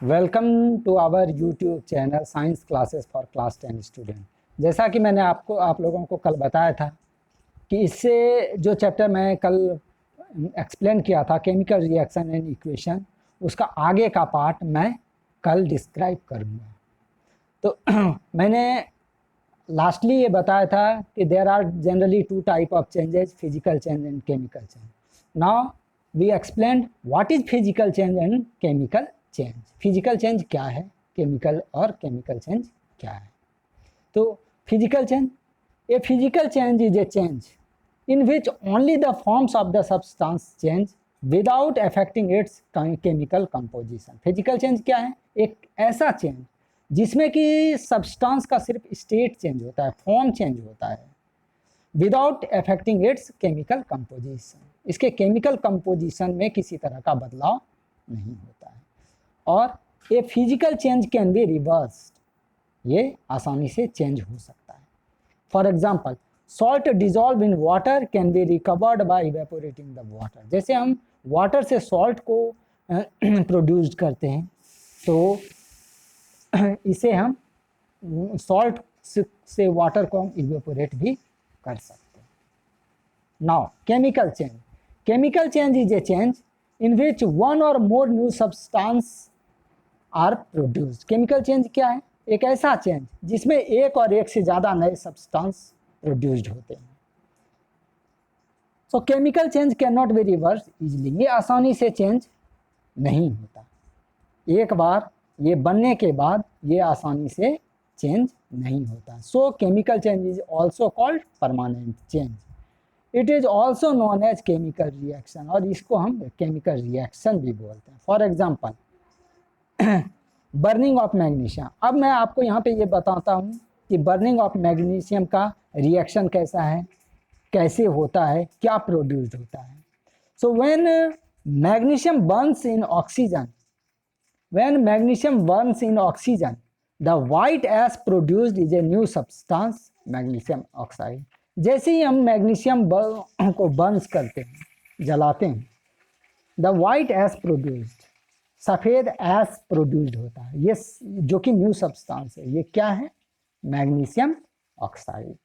Welcome to our YouTube channel science classes for class 10 student. जैसा कि मैंने आप लोगों को कल बताया था कि इससे जो चैप्टर मैं कल एक्सप्लेन किया था केमिकल रिएक्शन एंड इक्वेशन, उसका आगे का पार्ट मैं कल डिस्क्राइब करूँगा। तो मैंने लास्टली ये बताया था कि there are generally two type of changes, physical change and chemical change. Now we explain what is physical change and chemical change. Physical change क्या है, केमिकल और केमिकल चेंज क्या है। तो physical change, a physical change is a change in which only the forms of the substance change without affecting its chemical composition. Physical change क्या है? एक ऐसा चेंज जिसमें कि सब्सटेंस का सिर्फ स्टेट चेंज होता है, फॉर्म चेंज होता है, without affecting its chemical composition. इसके केमिकल कंपोजिशन में किसी तरह का बदलाव नहीं होता है। और ये physical change can be reversed, ये आसानी से चेंज हो सकता है। For example, salt dissolve in water can be recovered by evaporating the water. जैसे हम वाटर से सॉल्ट को प्रोड्यूस करते हैं, तो इसे हम सॉल्ट से वाटर को हम इवेपोरेट भी कर सकते हैं। Now chemical change, chemical change is a change in which one or more new substance are produced. Chemical change क्या है? एक ऐसा चेंज जिसमें एक और एक से ज़्यादा नए सब्सटेंस प्रोड्यूस्ड होते हैं। सो chemical change can not be reverse easily, ये आसानी से चेंज नहीं होता। एक बार ये बनने के बाद ये आसानी से चेंज नहीं होता। So chemical change is also called permanent change. It is also known as chemical reaction, और इसको हम केमिकल रिएक्शन भी बोलते हैं। For example, burning of magnesium. अब मैं आपको यहाँ पे ये बताता हूँ कि बर्निंग ऑफ मैग्नीशियम का रिएक्शन कैसा है, कैसे होता है, क्या प्रोड्यूस्ड होता है। So when magnesium burns in oxygen, when magnesium burns in oxygen, the white ash produced is a new substance, magnesium oxide। जैसे ही हम मैग्नीशियम को बर्न्स करते हैं, जलाते हैं, द वाइट एश प्रोड्यूस्ड, सफ़ेद एश प्रोड्यूस्ड होता है, ये जो कि न्यू सब्सटेंस है। ये क्या है? Magnesium oxide.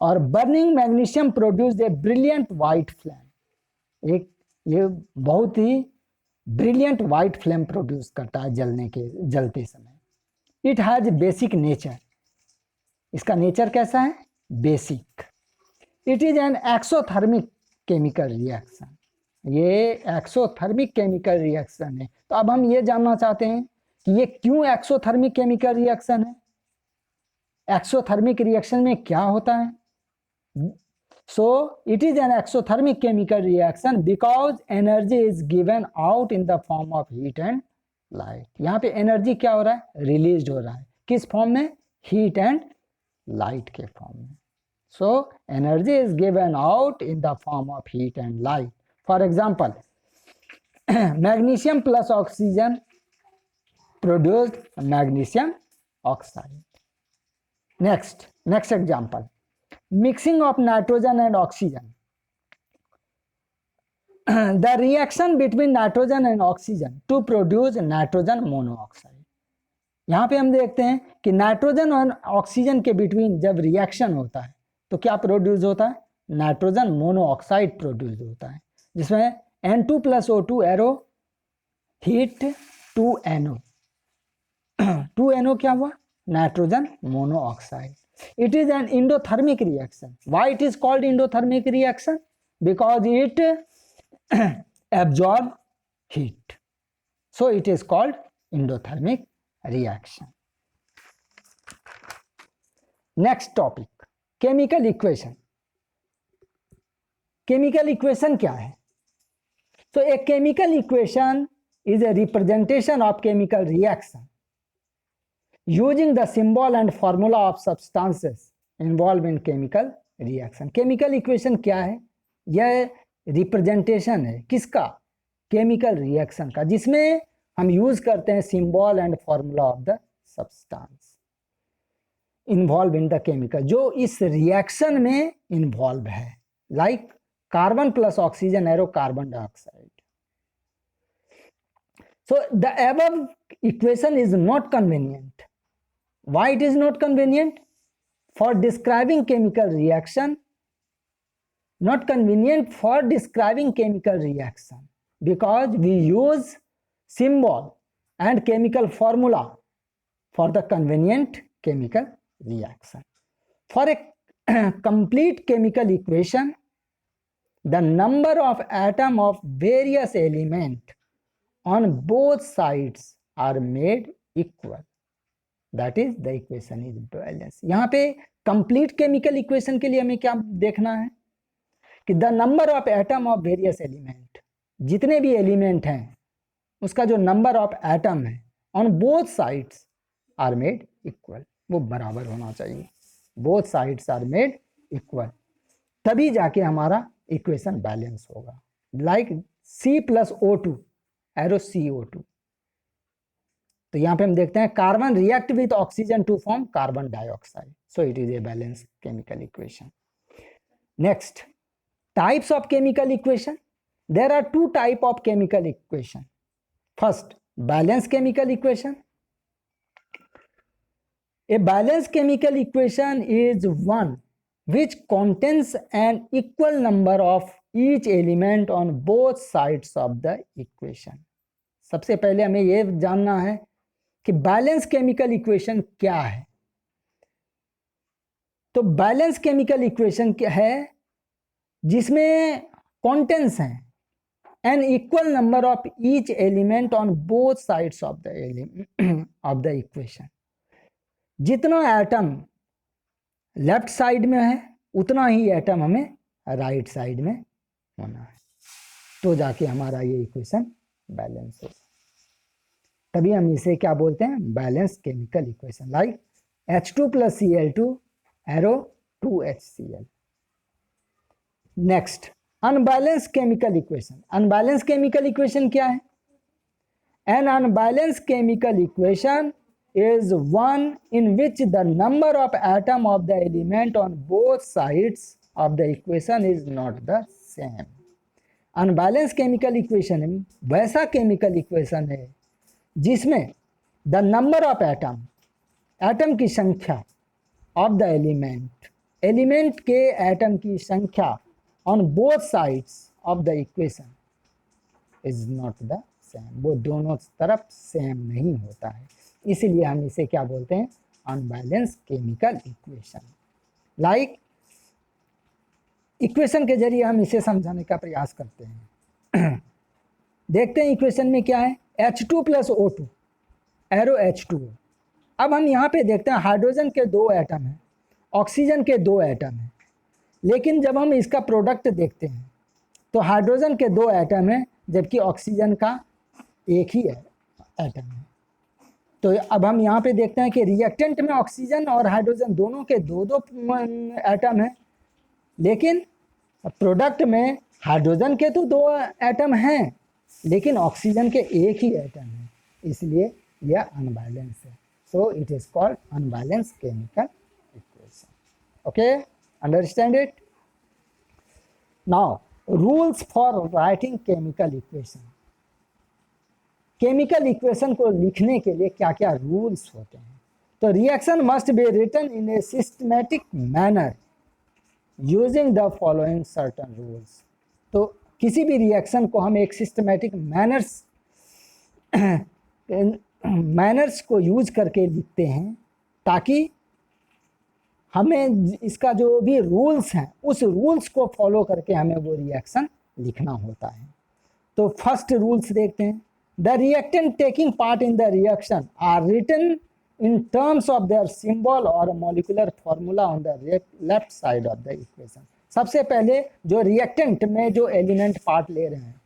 और burning magnesium produced a brilliant white flame, एक ये बहुत ही ब्रिलियंट वाइट फ्लेम प्रोड्यूस करता है जलते समय। इट हैज बेसिक नेचर, इसका नेचर कैसा है? Basic. It is an exothermic chemical reaction, ये एक्सोथर्मिक केमिकल रिएक्शन है। तो अब हम ये जानना चाहते हैं कि ये क्यों एक्सोथर्मिक केमिकल रिएक्शन है, एक्सोथर्मिक रिएक्शन में क्या होता है। So it is an exothermic chemical reaction because energy is given out in the form of heat and light। यहाँ पे एनर्जी क्या हो रहा है? रिलीज हो रहा है। किस फॉर्म में? हीट एंड लाइट के फॉर्म में। So energy is given out in the form of heat and light। For example, magnesium plus oxygen produced magnesium oxide। Next example, mixing of nitrogen and oxygen। The reaction between nitrogen and oxygen to produce nitrogen monoxide। यहाँ पे हम देखते हैं कि nitrogen और oxygen के between जब reaction होता है तो क्या प्रोड्यूस होता है? नाइट्रोजन मोनोऑक्साइड प्रोड्यूस होता है, जिसमें N2 + O2 arrow heat 2NO। 2NO क्या हुआ? Nitrogen monoxide. It is an endothermic reaction। Why it is called endothermic reaction? Because it absorb heat, so it is called endothermic reaction। Next topic, chemical equation। chemical equation क्या है? So a chemical equation is a representation of chemical reaction using the symbol and formula of substances involved in chemical reaction। chemical equation क्या है? यह representation है किसका? Chemical reaction का, जिसमें हम यूज करते हैं symbol and formula of the substance involve in the chemical, जो इस रिएक्शन में इन्वॉल्व है। Like carbon plus oxygen arrow carbon dioxide. So the above equation is not convenient. Why it is not convenient? For describing chemical reaction, not convenient for describing chemical reaction, because we use symbol and chemical formula for the convenient chemical reaction. For a complete chemical equation, the number of atoms of various elements on both sides are made equal. That is the equation is balance. यहाँ पे complete chemical equation के लिए हमें क्या देखना है कि the number of atom of various element, जितने भी एलिमेंट हैं उसका जो नंबर ऑफ एटम है on both sides are made equal, वो बराबर होना चाहिए. Both sides are made equal, तभी जाके हमारा इक्वेशन बैलेंस होगा. Like C+O2 arrow CO2. तो यहाँ पे हम देखते हैं carbon react with oxygen to form carbon dioxide, so it is a balance chemical equation. Next, types of chemical equation. There are two type of chemical equation. First, balanced chemical equation. A balanced chemical equation is one which contains an equal number of each element on both sides of the equation. सबसे पहले हमें ये जानना है कि balance chemical equation क्या है. तो बैलेंस केमिकल इक्वेशन क्या है जिसमें कंटेंट्स हैं an equal number of each element on both sides of the equation. जितना एटम लेफ्ट साइड में है उतना ही एटम हमें राइट साइड में होना है, तो जाके हमारा ये इक्वेशन बैलेंस हो. तभी हम इसे क्या बोलते हैं, balance chemical equation. Like H2 + Cl2 arrow 2HCl. Next, unbalance chemical equation. Unbalance chemical equation क्या है? An unbalance chemical equation is one in which the number of atom of the element on both sides of the equation is not the same. Unbalance chemical equation वैसा chemical equation है जिसमें the number of atom की संख्या of the element के atom की संख्या on both sides of the equation is not the same. वो दोनों तरफ सेम नहीं होता है, इसीलिए हम इसे क्या बोलते हैं, unbalance chemical equation. Like equation के जरिए हम इसे समझाने का प्रयास करते हैं. देखते हैं इक्वेशन में क्या है, H2 + O2 एरो H2O. अब हम यहाँ पे देखते हैं हाइड्रोजन के 2 एटम हैं, ऑक्सीजन के 2 एटम हैं, लेकिन जब हम इसका प्रोडक्ट देखते हैं तो हाइड्रोजन के 2 एटम हैं जबकि ऑक्सीजन का एक ही एटम है. तो अब हम यहाँ पे देखते हैं कि रिएक्टेंट में ऑक्सीजन और हाइड्रोजन दोनों के 2-2 एटम हैं, लेकिन प्रोडक्ट में हाइड्रोजन के तो 2 एटम हैं लेकिन ऑक्सीजन के एक ही एटम है, इसलिए यह अनबैलेंस है. सो it is called unbalance chemical equation. Okay, understand it. Now rules for writing chemical equation. Chemical equation को लिखने के लिए क्या क्या रूल्स होते हैं. तो reaction must be written in a systematic manner using the following certain rules. तो किसी भी रिएक्शन को हम एक सिस्टमैटिक मैनर्स को यूज करके लिखते हैं ताकि हमें इसका जो भी रूल्स हैं उस रूल्स को फॉलो करके हमें वो रिएक्शन लिखना होता है. तो फर्स्ट रूल्स देखते हैं. The reactant taking part in the reaction are written in terms of their symbol or molecular formula on the left side of the equation. सबसे पहले जो रिएक्टेंट में जो एलिमेंट पार्ट ले रहे हैं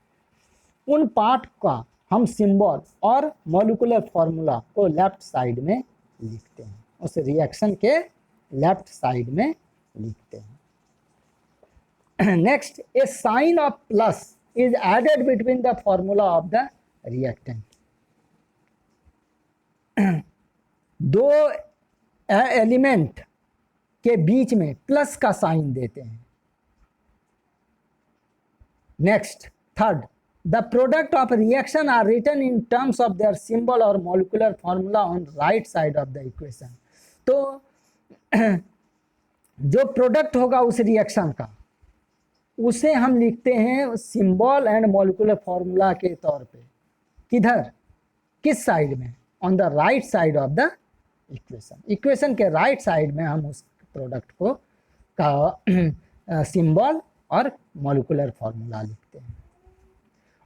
उन पार्ट का हम सिंबल और मॉलिक्यूलर फार्मूला को लेफ्ट साइड में लिखते हैं, उस रिएक्शन के लेफ्ट साइड में लिखते हैं. Next, a sign of plus is added between the formula of the reactant. 2 element के बीच में प्लस का साइन देते हैं. Next, third, The product of reaction are written in terms of their symbol or molecular formula on right side of the equation. तो जो product होगा उस रिएक्शन का उसे हम लिखते हैं सिंबल एंड मॉलिक्यूलर फॉर्मूला के तौर पे। किधर, किस साइड में? On the right side of the equation. Equation के राइट साइड में हम उस प्रोडक्ट को का सिंबल और मॉलिक्यूलर फॉर्मूला लिखते हैं।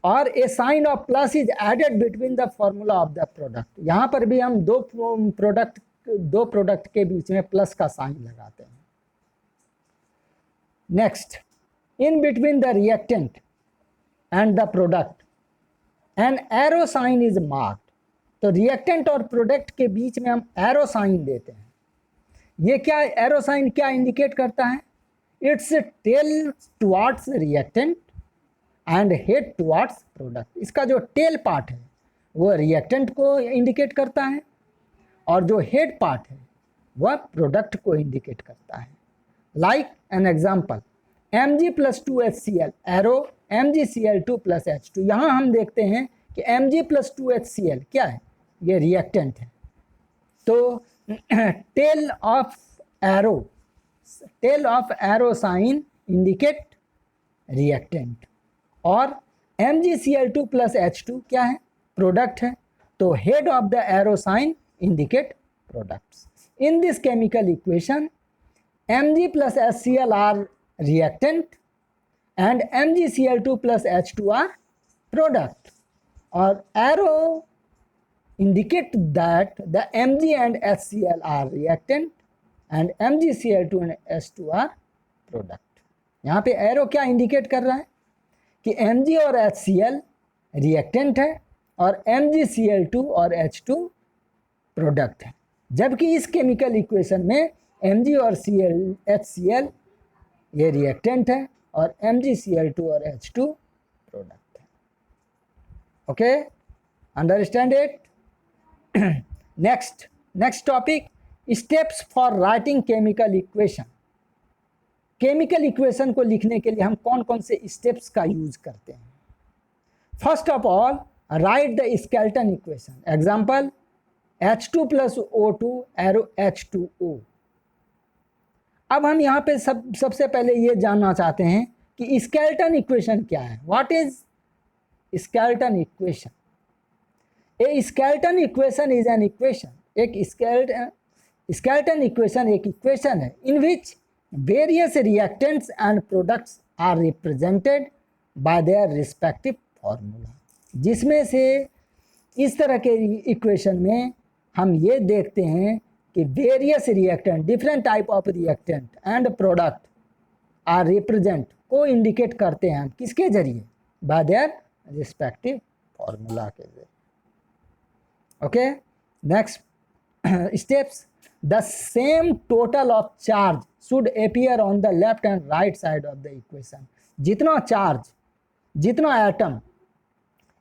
और a sign of plus is added between the formula of the product. यहाँ पर भी हम दो प्रोडक्ट के बीच में प्लस का साइन लगाते हैं। Next, in between the reactant and the product an arrow sign is marked. तो रिएक्टेंट और प्रोडक्ट के बीच में हम एरो साइन देते हैं। ये क्या एरो साइन क्या इंडिकेट करता है? Its tail towards reactant and head towards product. इसका जो टेल पार्ट है वो रिएक्टेंट को इंडिकेट करता है और जो हेड पार्ट है वह प्रोडक्ट को इंडिकेट करता है। Like an example, Mg+2HCl arrow MgCl2+H2। यहाँ हम देखते हैं कि Mg+2HCl क्या है? ये रिएक्टेंट है। तो tail of arrow sign indicate reactant और MgCl2+H2 क्या है? प्रोडक्ट है। तो head of the arrow sign indicate products. In this chemical equation Mg+HCl are reactant and MgCl2+H2 are product, or arrow indicate that the Mg and HCl are reactant and MgCl2 and H2 are product। यहाँ पे arrow क्या indicate कर रहा है कि Mg और HCl reactant है और MgCl2 और H2 प्रोडक्ट है। जबकि इस केमिकल इक्वेशन में Mg और HCl ये रिएक्टेंट है और MgCl2 और H2 प्रोडक्ट है। Okay, understand it? Next topic, steps for writing chemical equation. Chemical equation को लिखने के लिए हम कौन कौन से स्टेप्स का यूज करते हैं? First of all, right the skeleton equation. Example, H2+O2 arrow H2O। अब हम यहाँ पे सबसे पहले ये जानना चाहते हैं कि स्केलेटन इक्वेशन क्या है। What is skeleton equation? A skeleton equation is an equation. एक स्केलेटन इक्वेशन एक इक्वेशन है in which various reactants and products are represented by their respective formula. जिसमें से इस तरह के इक्वेशन में हम ये देखते हैं कि various reactant, different type of reactant and product are represent को इंडिकेट करते हैं हम किसके जरिए? बाय देयर रिस्पेक्टिव फॉर्मूला के जरिए। Okay, next steps, the same total of charge should appear on the left and right side of the equation. जितना charge, जितना एटम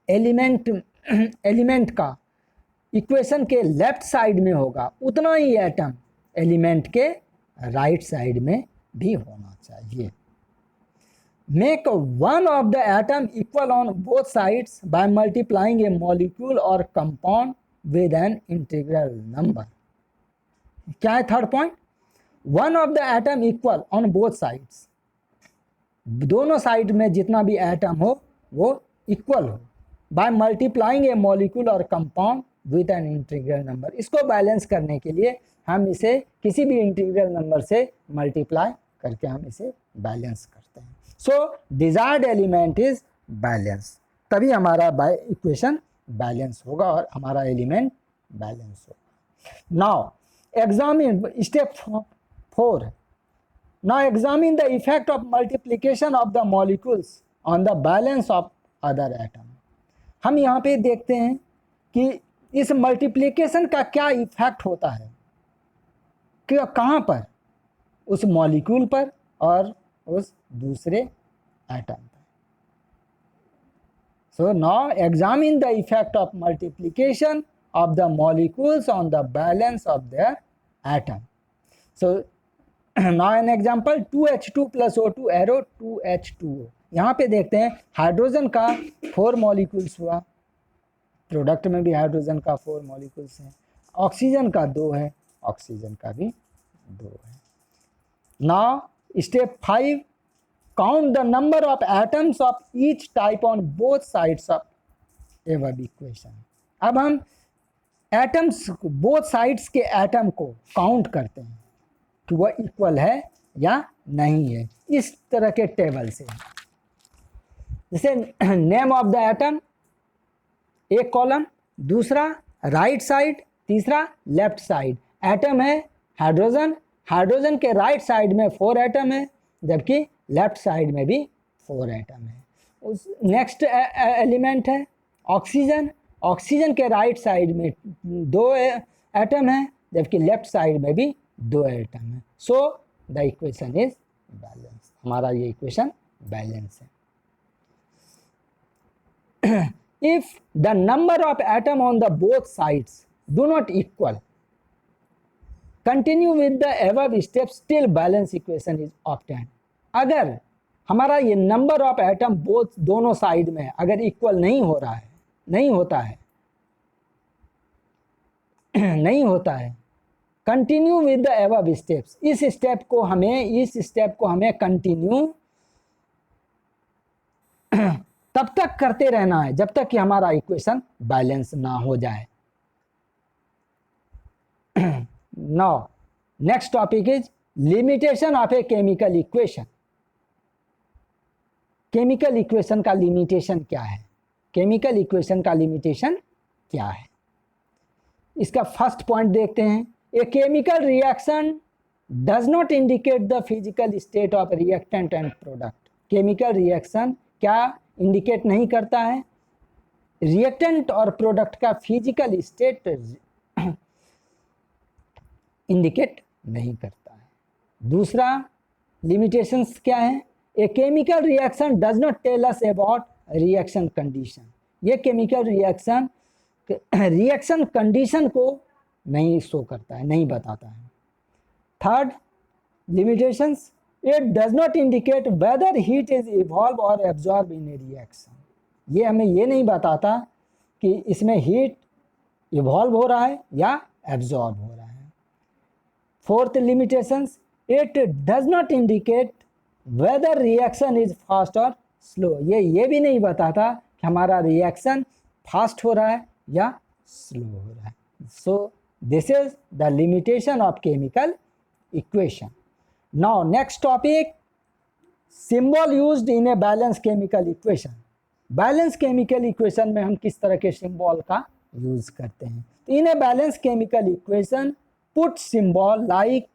एलिमेंट का इक्वेशन के लेफ्ट साइड में होगा उतना ही एटम एलिमेंट के राइट साइड में भी होना चाहिए। Make one of the atom equal on both sides by multiplying a molecule और compound with an integral number. क्या है third point? One of the atom equal on both sides. दोनों side में जितना भी एटम हो वो इक्वल हो बाय मल्टीप्लाइंग ए मॉलिक्यूल और compound with an integral number. इसको बैलेंस करने के लिए हम इसे किसी भी इंटीग्रल नंबर से मल्टीप्लाई करके हम इसे बैलेंस करते हैं। सो डिजायर्ड एलिमेंट इज बैलेंस, तभी हमारा इक्वेशन बैलेंस होगा और हमारा एलिमेंट बैलेंस होगा। Now examine step 4। Now examine the effect of multiplication of the molecules on the balance of other atom. हम यहाँ पे देखते हैं कि इस मल्टीप्लिकेशन का क्या इफेक्ट होता है, कि कहाँ पर? उस मॉलिक्यूल पर और उस दूसरे एटम पर। So now examine the effect of multiplication of the molecules on the balance of their atom. So now an example, 2H2+O2 arrow 2H2O। यहाँ पे देखते हैं हाइड्रोजन का 4 मॉलिक्यूल्स हुआ, प्रोडक्ट में भी हाइड्रोजन का 4 मॉलिक्यूल्स हैं, ऑक्सीजन का 2 है, ऑक्सीजन का भी 2 है। Now step 5, count the number of atoms of each type on both sides of above equation. अब हम एटम्स, बोथ साइड्स के एटम को काउंट करते हैं कि वह इक्वल है या नहीं है, इस तरह के टेबल से। जैसे नेम ऑफ द एटम, एक कॉलम, दूसरा राइट साइड, तीसरा लेफ्ट साइड। एटम है हाइड्रोजन, हाइड्रोजन के राइट साइड में 4 एटम है, जबकि लेफ्ट साइड में भी 4 एटम है। उस नेक्स्ट एलिमेंट है ऑक्सीजन, ऑक्सीजन के राइट साइड में 2 एटम है, जबकि लेफ्ट साइड में भी 2 एटम है। So the equation is balance. हमारा ये इक्वेशन बैलेंस है। If the number of atom on the both sides do not equal, continue with the above steps till balance equation is obtained। अगर हमारा ये number of atom both दोनों side में अगर equal नहीं हो रहा है, नहीं होता है नहीं होता है, continue with the above steps. इस स्टेप को हमें कंटिन्यू तब तक करते रहना है जब तक कि हमारा इक्वेशन बैलेंस ना हो जाए। Now next topic is limitation of a chemical equation. Chemical equation का लिमिटेशन क्या है? केमिकल इक्वेशन का लिमिटेशन क्या है? इसका फर्स्ट पॉइंट देखते हैं। ए chemical reaction does not indicate the physical state of reactant and product. Chemical reaction क्या इंडिकेट नहीं करता है? रिएक्टेंट और प्रोडक्ट का फिजिकल स्टेट इंडिकेट नहीं करता है। दूसरा लिमिटेशंस क्या है? A chemical reaction does not tell us about reaction condition. ये केमिकल रिएक्शन कंडीशन को नहीं शो करता है, नहीं बताता है। Third limitations, it does not indicate whether heat is evolve और एब्जॉर्ब इन ए रिएक्शन। ये हमें ये नहीं बताता कि इसमें हीट इवॉल्व हो रहा है या एब्जॉर्ब हो रहा है। Fourth limitations, it does not indicate whether reaction is fast और स्लो। ये भी नहीं बताता कि हमारा रिएक्शन फास्ट हो रहा है या स्लो हो रहा है। So this is the limitation of chemical equation. Now next topic, symbol used in a balance chemical equation. Balance chemical equation में हम किस तरह के सिंबल का यूज करते हैं? In a balance chemical equation put symbol like,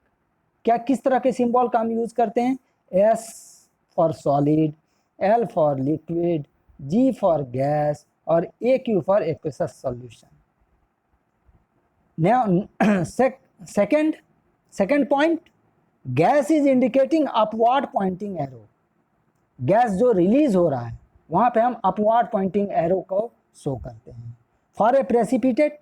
क्या किस तरह के सिंबल का हम यूज करते हैं? S for solid, L for liquid, G for gas और AQ for aqueous solution. Now second point, gas is indicating upward pointing arrow. Gas जो रिलीज हो रहा है वहाँ पे हम अपवर्ड पॉइंटिंग एरो को शो करते हैं। For a precipitate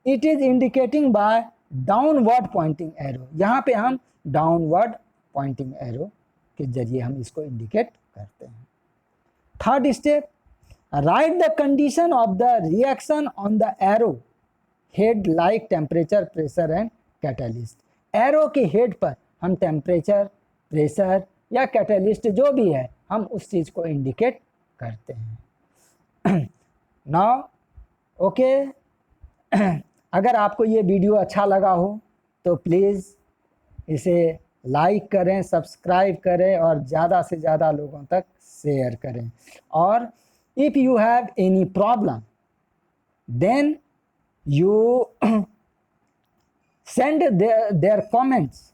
it is indicating by downward pointing arrow. यहाँ पे हम डाउनवर्ड पॉइंटिंग एरो के जरिए हम इसको इंडिकेट करते हैं। Third step, right the condition of the reaction on the arrow head like temperature, pressure and catalyst. Arrow के हेड पर हम टेम्परेचर, प्रेशर या कैटलिस्ट जो भी है हम उस चीज़ को इंडिकेट करते हैं। नाउ ओके, अगर आपको ये वीडियो अच्छा लगा हो तो प्लीज़ इसे लाइक करें, सब्सक्राइब करें और ज़्यादा से ज़्यादा लोगों तक शेयर करें। और if you have any problem then you send their comments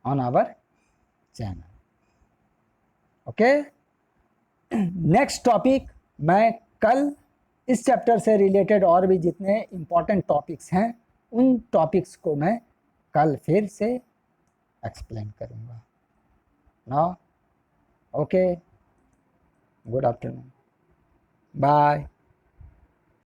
on our channel. Okay, next topic, मैं कल इस चैप्टर से रिलेटेड और भी जितने इम्पोर्टेंट टॉपिक्स हैं उन टॉपिक्स को मैं कल फिर से एक्सप्लेन करूँगा। Now okay, good afternoon, bye.